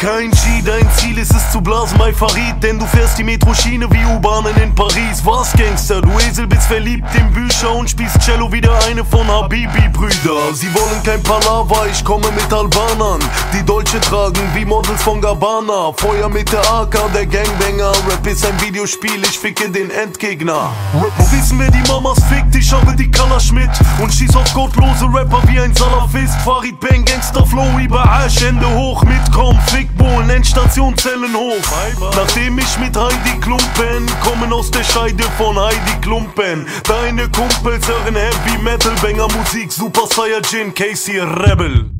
kein G, dein Ziel ist es zu blasen, mein Farid. Denn du fährst die Metroschiene wie U-Bahnen in Paris. Was, Gangster, du Esel, bist verliebt in Bücher und spielst Cello wie der eine von Habibi-Brüder. Sie wollen kein Palaver, ich komme mit Albanern, die Deutsche tragen wie Models von Gabbana. Feuer mit der AK, der Gangbanger. Rap ist ein Videospiel, ich ficke den Endgegner. Wo wissen wir, die Mamas fickt, ich habe die Kalasch mit und schieß auf gottlose Rapper wie ein Salafist. Farid Bang, Gangster Flow, Ibahash, Hände hoch, mitkommen, Fickbohlen, Endstation, Zellen hoch. Nachdem ich mit Heidi Klumpen, kommen aus der Scheide von Heidi Klumpen. Deine Kumpels hören Heavy Metal, Banger Musik, Super Saiyajin, Casey Rebel.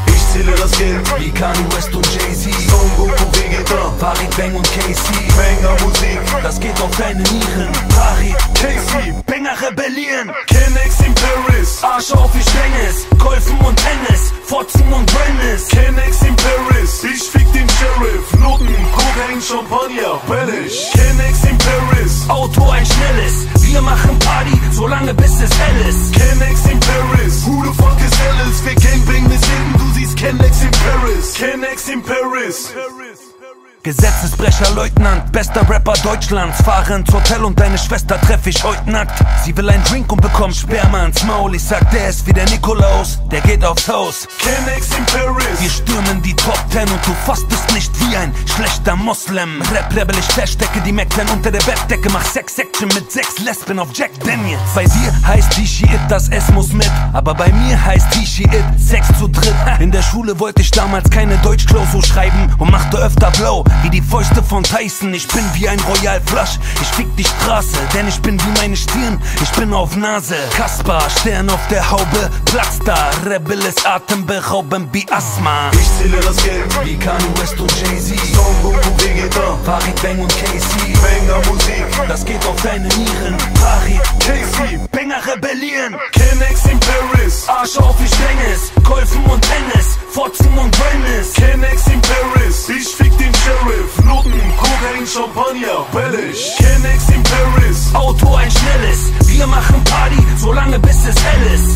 Ich zähle das Geld wie Kanye West und Jay-Z, Son Goku, Vegeta, Farid Bang und Casey. Banger Musik, das geht auf deine Nieren. Farid, Casey, Banger rebellieren. Kennex in Paris, Arsch auf, ich häng es. Golfen und Tennis, Fotzen und Rennis. Kennex in Paris, ich fick den Sheriff. Noten, Kokain, Champagner, Bellish. Kennex in Paris, Auto ein schnelles. Wir machen Party, solange bis es hell ist. Kennex in Paris, who the fuck is Alice? Wir Gangbang bis Leben, du siehst Kennex in Paris. Kennex in Paris. Gesetzesbrecher, Leutnant, bester Rapper Deutschlands. Fahre ins Hotel und deine Schwester treff ich heute nackt. Sie will einen Drink und bekommt Sperma ins Maul. Ich sag, der ist wie der Nikolaus, der geht aufs Haus. Kennex in Paris. Wir stürmen die Top 10 und du fastest nicht wie ein schlechter Moslem. Rap-Rebel, ich verstecke die Mac-10 unter der Bettdecke. Mach Sex-Action mit 6 Lesben auf Jack Daniels. Bei dir heißt T-She-It, das S muss mit. Aber bei mir heißt T-She-It, Sex zu dritt. In der Schule wollte ich damals keine Deutschklausur schreiben und machte öfter blau wie die Fäuste von Tyson. Ich bin wie ein Royal Flush, ich fick die Straße, denn ich bin wie meine Stirn, ich bin auf Nase. Kaspar, Stern auf der Haube, Platz da, Rebel ist atemberaubend wie Asthma. Ich zähle das Geld wie Kanye West und Jay-Z, Son Goku, Vegeta, Farid Bang und Casey. Banger Musik, Das geht auf deine Nieren. Farid, Casey, Banger rebellieren. Kennex in Paris, Arsch auf, ich häng es. Golfen und Tennis, Fotzen und Rennis. Kennex in Paris, ich fick den Sheriff. Noten, Kokain, Champagner, Bellish. Kennex in Paris, Auto ein schnelles. Wir machen Party, solange bis es hell ist.